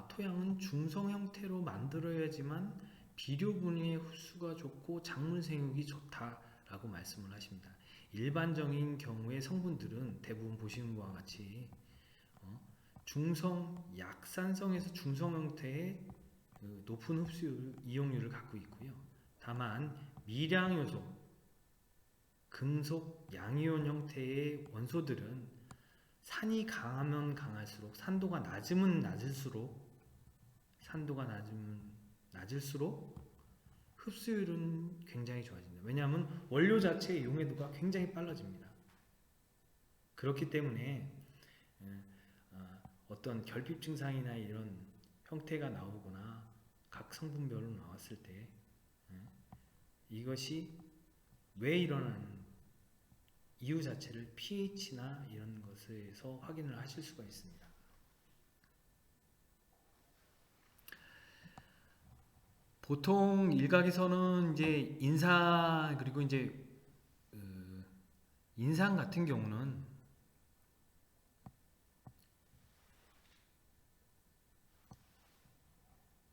토양은 중성 형태로 만들어야지만 비료분해의 흡수가 좋고 작물 생육이 좋다라고 말씀을 하십니다. 일반적인 경우의 성분들은 대부분 보시는 것과 같이 중성, 약산성에서 중성 형태의 높은 흡수 이용률을 갖고 있고요. 다만 미량 요소, 금속, 양이온 형태의 원소들은 산이 강하면 강할수록 산도가 낮으면 낮을수록 흡수율은 굉장히 좋아집니다. 왜냐하면 원료 자체의 용해도가 굉장히 빨라집니다. 그렇기 때문에 어떤 결핍 증상이나 이런 형태가 나오거나 각 성분별로 나왔을 때 이것이 왜 일어나는 이유 자체를 pH나 이런 것에서 확인을 하실 수가 있습니다. 보통 일각에서는 이제 인산 그리고 이제 인산 같은 경우는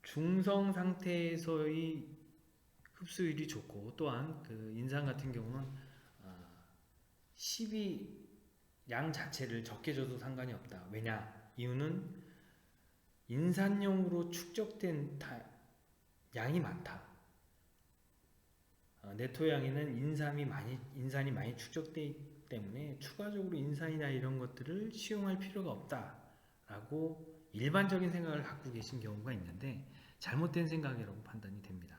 중성 상태에서의 흡수율이 좋고 또한 인산 같은 경우는 12양 자체를 적게 줘도 상관이 없다. 왜냐? 이유는 인산용으로 축적된 양이 많다. 내 토양에는 인산이 많이 축적되기 때문에 추가적으로 인산이나 이런 것들을 시용할 필요가 없다라고 일반적인 생각을 갖고 계신 경우가 있는데 잘못된 생각이라고 판단이 됩니다.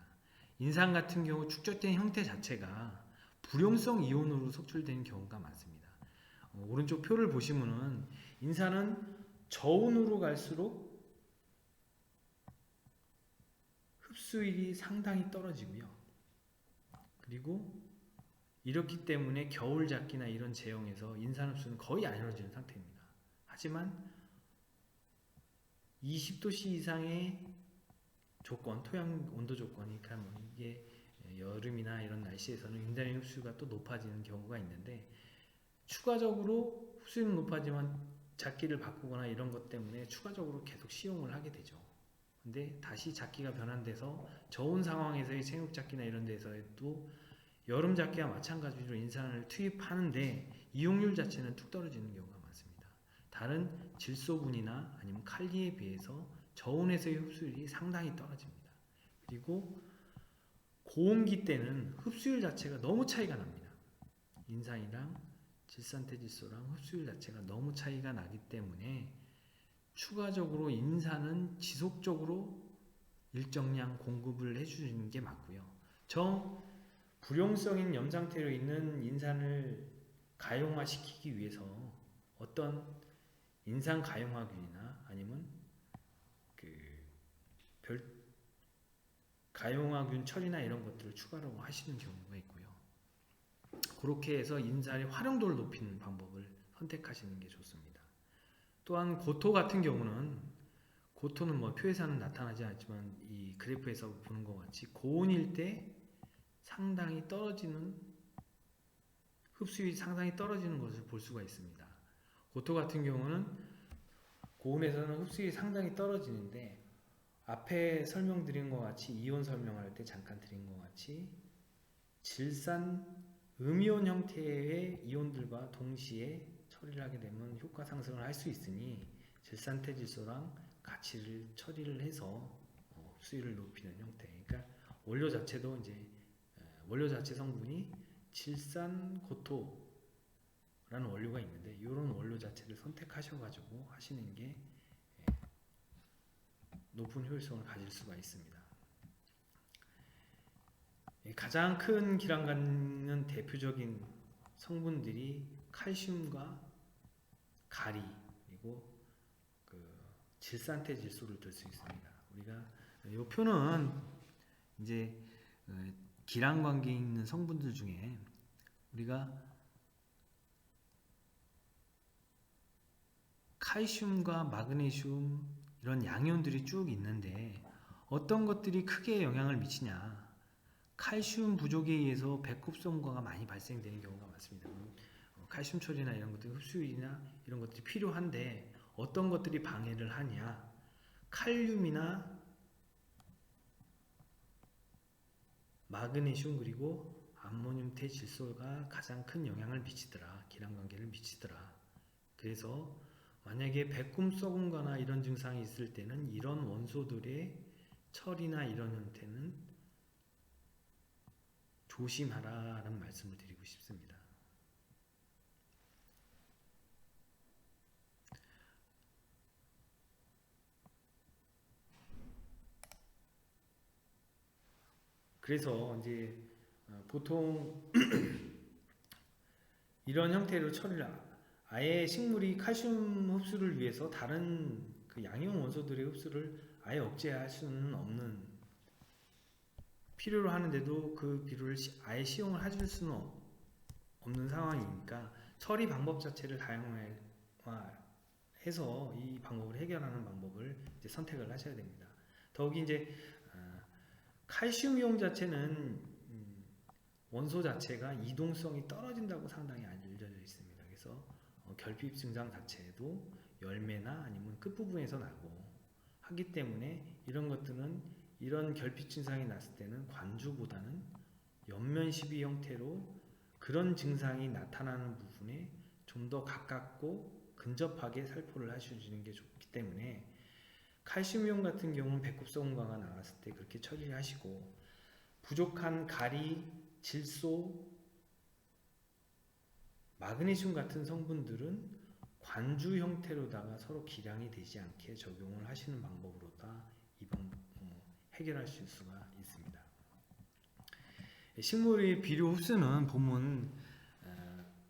인산 같은 경우 축적된 형태 자체가 불용성 이온으로 속출되는 경우가 많습니다. 오른쪽 표를 보시면은 인산은 저온으로 갈수록 흡수율이 상당히 떨어지고요. 그리고 이렇기 때문에 겨울작기나 이런 제형에서 인산 흡수는 거의 안 이루어지는 상태입니다. 하지만 20도씨 이상의 조건, 토양 온도 조건이 그러니까 이게 여름이나 이런 날씨에서는 인산의 흡수가 또 높아지는 경우가 있는데 추가적으로 흡수율은 높아지만 작기를 바꾸거나 이런 것 때문에 추가적으로 계속 시용을 하게 되죠. 근데 다시 작기가 변환돼서 저온 상황에서의 생육작기나 이런 데서도 여름 작기와 마찬가지로 인산을 투입하는데 이용률 자체는 뚝 떨어지는 경우가 많습니다. 다른 질소분이나 아니면 칼리에 비해서 저온에서의 흡수율이 상당히 떨어집니다. 그리고 고온기 때는 흡수율 자체가 너무 차이가 납니다. 인산이랑 질산태질소랑 흡수율 자체가 너무 차이가 나기 때문에 추가적으로 인산은 지속적으로 일정량 공급을 해주는 게 맞고요. 불용성인 염상태로 있는 인산을 가용화시키기 위해서 어떤 인산 가용화균이나 아니면 가용화균 처리나 이런 것들을 추가로 하시는 경우가 있고요. 그렇게 해서 인산의 활용도를 높이는 방법을 선택하시는 게 좋습니다. 또한 고토 같은 경우는 고토는 표에서는 나타나지 않지만 이 그래프에서 보는 것 같이 고온일 때 상당히 떨어지는 흡수율이 상당히 떨어지는 것을 볼 수가 있습니다. 고토 같은 경우는 고온에서는 흡수율이 상당히 떨어지는데 앞에 설명드린 것 같이 이온 설명할 때 잠깐 드린 것 같이 질산 음이온 형태의 이온들과 동시에 처리를 하게 되면 효과 상승을 할 수 있으니 질산태질소랑 같이 처리를 해서 흡수율을 높이는 형태. 그러니까 원료 자체도 이제 원료 자체 성분이 질산고토라는 원료가 있는데 이런 원료 자체를 선택하셔가지고 하시는 게 높은 효율성을 가질 수가 있습니다. 가장 큰 기랑 갖는 대표적인 성분들이 칼슘과 가리 그리고 질산태질소를 들 수 있습니다. 우리가 이 표는 이제 기랑 관계에 있는 성분들 중에 우리가 칼슘과 마그네슘 이런 양이온들이 쭉 있는데 어떤 것들이 크게 영향을 미치냐. 칼슘 부족에 의해서 배꼽성과가 많이 발생되는 경우가 많습니다. 칼슘 처리나 이런 것들 흡수율이나 이런 것들이 필요한데 어떤 것들이 방해를 하냐. 칼륨이나 마그네슘 그리고 암모늄 태질소가 가장 큰 영향을 미치더라. 기량관계를 미치더라. 그래서 만약에 백금 썩음거나 이런 증상이 있을 때는 이런 원소들의 처리나 이런 형태는 조심하라는 말씀을 드리고 싶습니다. 그래서 이제 보통 이런 형태로 처리를 아예 식물이 칼슘 흡수를 위해서 다른 그 양이온 원소들의 흡수를 아예 억제할 수는 없는, 필요로 하는데도 그 비료를 아예 시용을 해줄 수는 없는 상황이니까 처리 방법 자체를 다양화해서 이 방법을 해결하는 방법을 이제 선택을 하셔야 됩니다. 더욱이 이제 칼슘이온 자체는 원소 자체가 이동성이 떨어진다고 상당히 알려져 있습니다. 그래서 결핍 증상 자체도 열매나 아니면 끝부분에서 나고 하기 때문에 이런 것들은 이런 결핍 증상이 났을 때는 관주보다는 옆면 시비 형태로 그런 증상이 나타나는 부분에 좀 더 가깝고 근접하게 살포를 하시는 게 좋기 때문에 칼슘이온 같은 경우는 배꼽성분과가 나왔을 때 그렇게 처리를 하시고, 부족한 가리, 질소, 마그네슘 같은 성분들은 관주 형태로다가 서로 기량이 되지 않게 적용을 하시는 방법으로 다 해결하실 수가 있습니다. 식물의 비료 흡수는 보면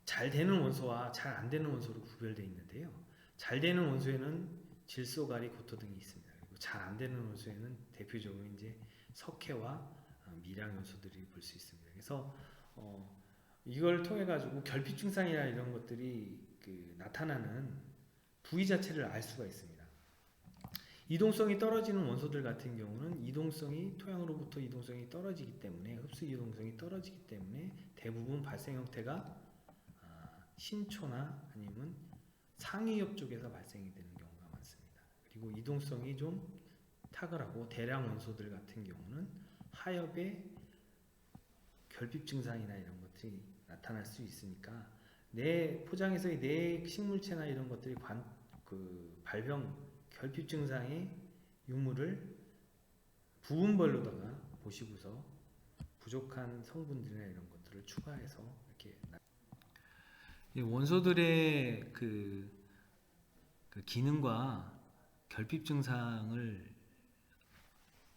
잘 되는 원소와 잘 안 되는 원소로 구별되어 있는데요. 잘 되는 원소에는 질소, 가리, 고토 등이 있습니다. 그리고 잘 안 되는 원소에는 대표적으로 이제 석회와 미량 요소들이 볼 수 있습니다. 그래서 이걸 통해 가지고 결핍 증상이나 이런 것들이 나타나는 부위 자체를 알 수가 있습니다. 이동성이 떨어지는 원소들 같은 경우는 이동성이 토양으로부터 이동성이 떨어지기 때문에, 흡수 이동성이 떨어지기 때문에 대부분 발생 형태가 신초나 아니면 상위엽 쪽에서 발생이 되는 경우가 많습니다. 그리고 이동성이 좀 탁월하고 대량 원소들 같은 경우는 하엽의 결핍 증상이나 이런 것들이 나타날 수 있으니까 내 포장에서의 내 식물체나 이런 것들이 발병 결핍 증상의 유무를 부분별로다가 보시고서 부족한 성분들이나 이런 것들을 추가해서 이렇게 원소들의 그 기능과 결핍 증상을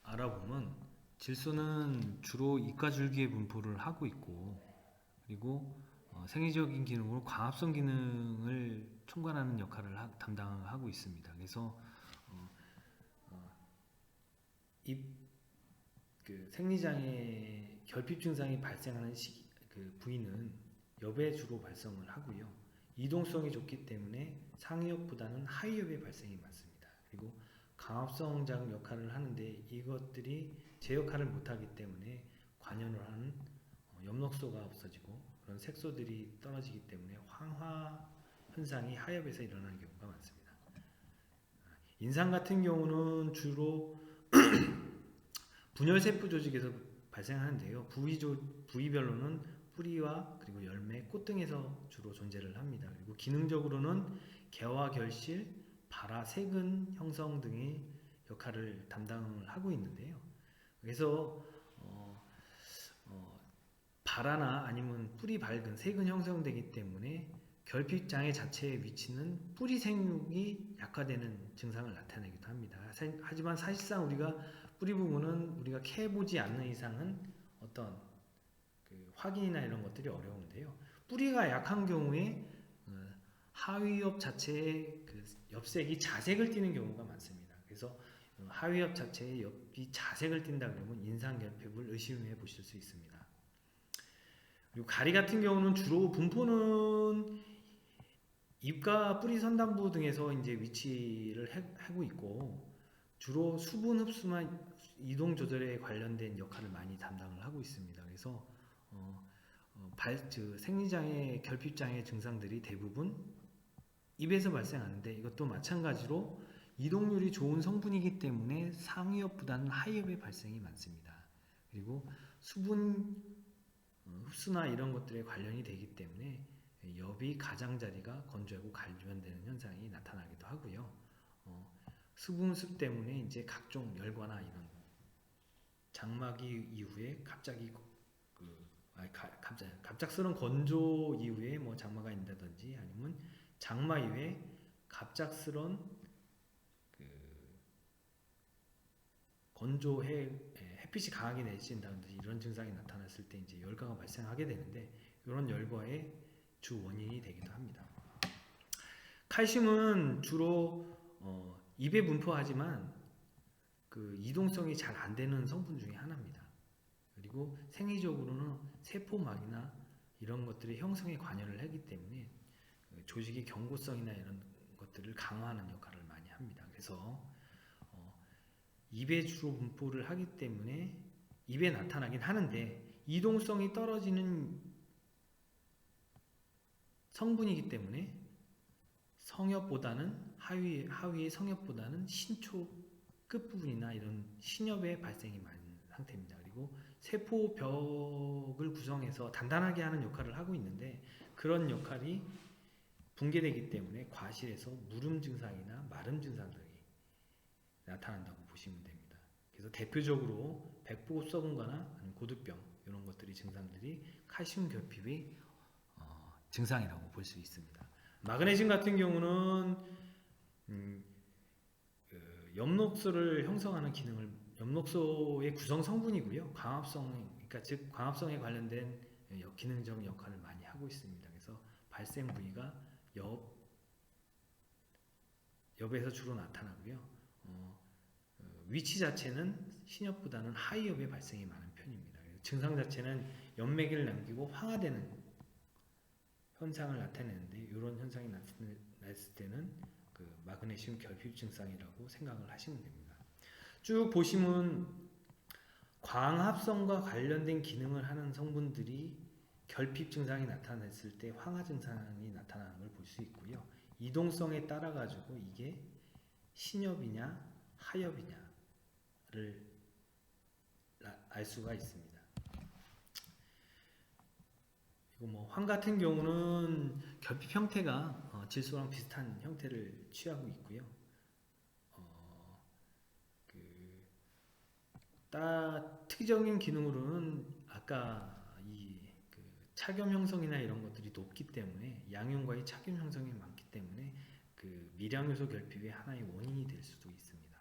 알아보면 질소는 주로 이가줄기에 분포를 하고 있고, 그리고 생리적인 기능으로 광합성 기능을 총괄하는 역할을 담당하고 있습니다. 그래서 생리장애 결핍 증상이 발생하는 부위는 엽에 주로 발생을 하고요. 이동성이 좋기 때문에 상위엽보다는 하위엽의 발생이 많습니다. 그리고 강합성장 역할을 하는데 이것들이 제 역할을 못하기 때문에 관여를 하는 엽록소가 없어지고 그런 색소들이 떨어지기 때문에 황화 현상이 하엽에서 일어나는 경우가 많습니다. 인상 같은 경우는 주로 분열세포 조직에서 발생하는데요. 부위별로는 뿌리와 그리고 열매, 꽃 등에서 주로 존재를 합니다. 그리고 기능적으로는 개화, 결실, 발화, 세근 형성 등의 역할을 담당을 하고 있는데요. 그래서 발화나 아니면 뿌리 밝은 세근 형성되기 때문에 결핍 장애 자체의 위치는 뿌리 생육이 약화되는 증상을 나타내기도 합니다. 하지만 사실상 우리가 뿌리 부분은 우리가 캐보지 않는 이상은 어떤 확인이나 이런 것들이 어려운데요. 뿌리가 약한 경우에 하위엽 자체의 엽색이 자색을 띠는 경우가 많습니다. 그래서 하위엽 자체의 엽이 자색을 띈다 그러면 인상 결핍을 의심해 보실 수 있습니다. 그리고 가리 같은 경우는 주로 분포는 잎과 뿌리 선단부 등에서 이제 위치를 하고 있고, 주로 수분 흡수나 이동 조절에 관련된 역할을 많이 담당을 하고 있습니다. 그래서 생리장애, 결핍장애 증상들이 대부분 입에서 발생하는데, 이것도 마찬가지로 이동률이 좋은 성분이기 때문에 상위엽보다는 하위엽의 발생이 많습니다. 그리고 수분 흡수나 이런 것들에 관련이 되기 때문에 엽이 가장자리가 건조하고 관련되는 현상이 나타나기도 하고요. 수분 흡수 때문에 이제 각종 열과나 이런 장마기 이후에 갑자기 갑작스러운 건조 이후에 뭐 장마가 있다든지 아니면 장마 이후에 갑작스러운 햇빛이 강하게 내리친다든지 이런 증상이 나타났을 때 이제 열과가 발생하게 되는데 이런 열과의 주 원인이 되기도 합니다. 칼슘은 주로 입에 분포하지만 그 이동성이 잘 안 되는 성분 중에 하나입니다. 그리고 생리적으로는 세포막이나 이런 것들의 형성에 관여를 하기 때문에 조직의 경고성이나 이런 것들을 강화하는 역할을 많이 합니다. 그래서 입에 주로 분포를 하기 때문에 입에 나타나긴 하는데 이동성이 떨어지는 성분이기 때문에 성엽보다는 하위의 성엽보다는 신초 끝부분이나 이런 신엽의 발생이 많은 상태입니다. 그리고 세포벽을 구성해서 단단하게 하는 역할을 하고 있는데 그런 역할이 붕괴되기 때문에 과실에서 무름 증상이나 마름 증상들이 나타난다고 보시면 됩니다. 그래서 대표적으로 백보급 썩은거나 고두병 이런 것들이 증상들이 칼슘 결핍의 증상이라고 볼 수 있습니다. 마그네슘 같은 경우는 엽록소를 형성하는 기능을 엽록소의 구성 성분이고요. 그러니까 즉 광합성에 관련된 기능적 역할을 많이 하고 있습니다. 그래서 발생 부위가 엽에서 주로 나타나고요. 위치 자체는 신엽보다는 하위엽의 발생이 많은 편입니다. 증상 자체는 연맥을 남기고 황화되는 현상을 나타내는데 이런 현상이 나타났을 때는 그 마그네슘 결핍 증상이라고 생각을 하시면 됩니다. 쭉 보시면 광합성과 관련된 기능을 하는 성분들이 결핍 증상이 나타났을 때 황화 증상이 나타나는 걸 볼 수 있고요. 이동성에 따라 가지고 이게 신엽이냐 하엽이냐를 알 수가 있습니다. 그리고 황 같은 경우는 결핍 형태가 질소랑 비슷한 형태를 취하고 있고요. 특이적인 기능으로는 아까 차겸 형성이나 이런 것들이 높기 때문에 양윤과의 차겸 형성이 많기 때문에 그 미량요소 결핍의 하나의 원인이 될 수도 있습니다.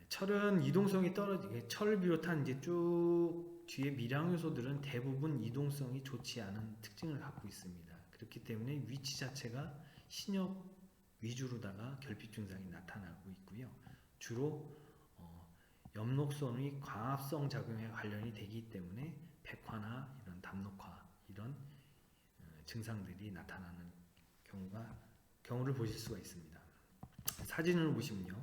철은 이동성이 떨어지게 철을 비롯한 이제 쭉 뒤에 미량요소들은 대부분 이동성이 좋지 않은 특징을 갖고 있습니다. 그렇기 때문에 위치 자체가 신엽 위주로다가 결핍 증상이 나타나고 있고요. 주로 엽록소의 광합성 작용에 관련이 되기 때문에 백화나 이런 담록화 이런 증상들이 나타나는 경우를 보실 수가 있습니다. 사진을 보시면요.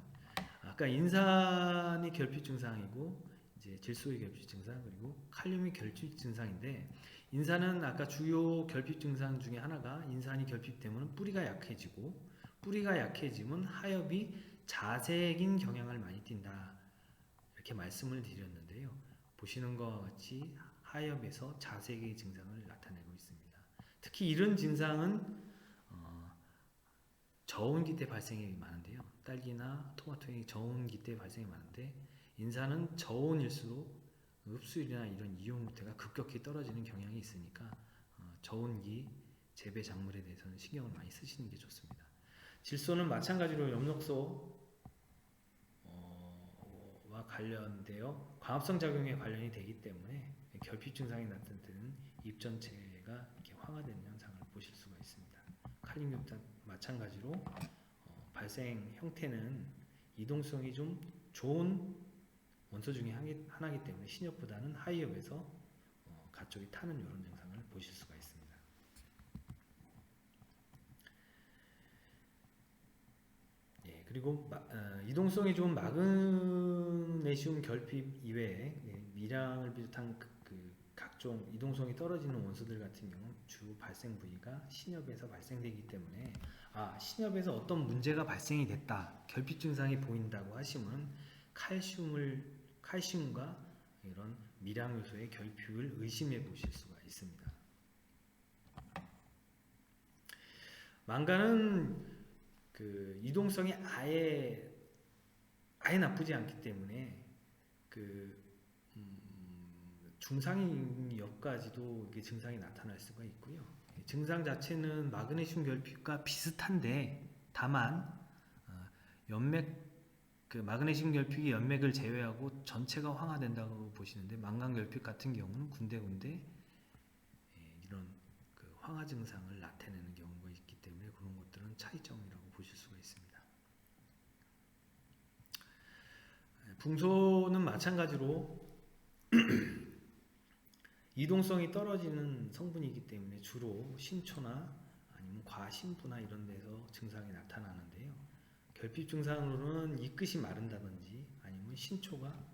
아까 인산이 결핍 증상이고 이제 질소의 결핍 증상 그리고 칼륨의 결핍 증상인데 인산은 아까 주요 결핍 증상 중에 하나가 인산이 결핍되면 뿌리가 약해지고 뿌리가 약해지면 하엽이 자색인 경향을 많이 띈다. 이렇게 말씀을 드렸는데요. 보시는 것과 같이 하엽에서 자색의 증상을 나타내고 있습니다. 특히 이런 증상은 저온기 때 발생이 많은데요. 딸기나 토마토의 저온기 때 발생이 많은데 인산은 저온일수록 흡수율이나 이런 이온 형태가 급격히 떨어지는 경향이 있으니까 저온기 재배 작물에 대해서는 신경을 많이 쓰시는 게 좋습니다. 질소는 마찬가지로 엽록소 관련되어 광합성 작용에 관련이 되기 때문에 결핍 증상이 나타날 때는 잎 전체가 이렇게 황화되는 현상을 보실 수가 있습니다. 칼륨 마찬가지로 발생 형태는 이동성이 좀 좋은 원소 중에 하나이기 때문에 신엽보다는 하위엽에서 가쪽이 타는 이런 증상을 보실 수가 있습니다. 그리고 이동성이 좋은 마그네슘 결핍 이외에 미량을 비롯한 각종 이동성이 떨어지는 원소들 같은 경우는 주 발생 부위가 신엽에서 발생되기 때문에 신엽에서 어떤 문제가 발생이 됐다, 결핍 증상이 보인다고 하시면 칼슘과 이런 미량 요소의 결핍을 의심해 보실 수가 있습니다. 망간은 그 이동성이 아예 나쁘지 않기 때문에 중상인역까지도 이게 증상이 나타날 수가 있고요. 증상 자체는 마그네슘 결핍과 비슷한데 다만 마그네슘 결핍이 연맥을 제외하고 전체가 황화된다고 보시는데, 망간 결핍 같은 경우는 군데군데 이런 황화 증상을 나타내는 경우가 있기 때문에 그런 것들은 차이점이라고 보실 수가 있습니다. 붕소는 마찬가지로 이동성이 떨어지는 성분이기 때문에 주로 신초나 아니면 과신부나 이런 데서 증상이 나타나는데요. 결핍 증상으로는 이끝이 마른다든지 아니면 신초가,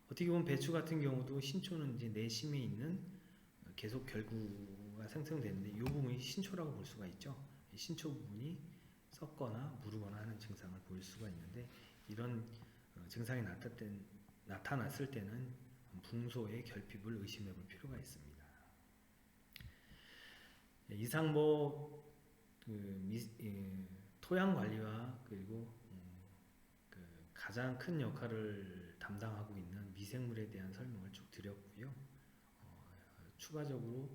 어떻게 보면 배추 같은 경우도 신초는 이제 내심에 있는 계속 결구가 생성되는데 이 부분이 신초라고 볼 수가 있죠. 신초 부분이 썩거나 무르거나 하는 증상을 보일 수가 있는데, 이런 증상이 나타났을 때는 붕소의 결핍을 의심해 볼 필요가 있습니다. 이상 토양 관리와 그리고 가장 큰 역할을 담당하고 있는 미생물에 대한 설명을 쭉 드렸고요. 추가적으로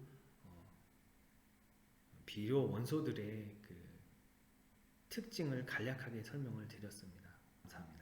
비료 원소들의 특징을 간략하게 설명을 드렸습니다. 감사합니다.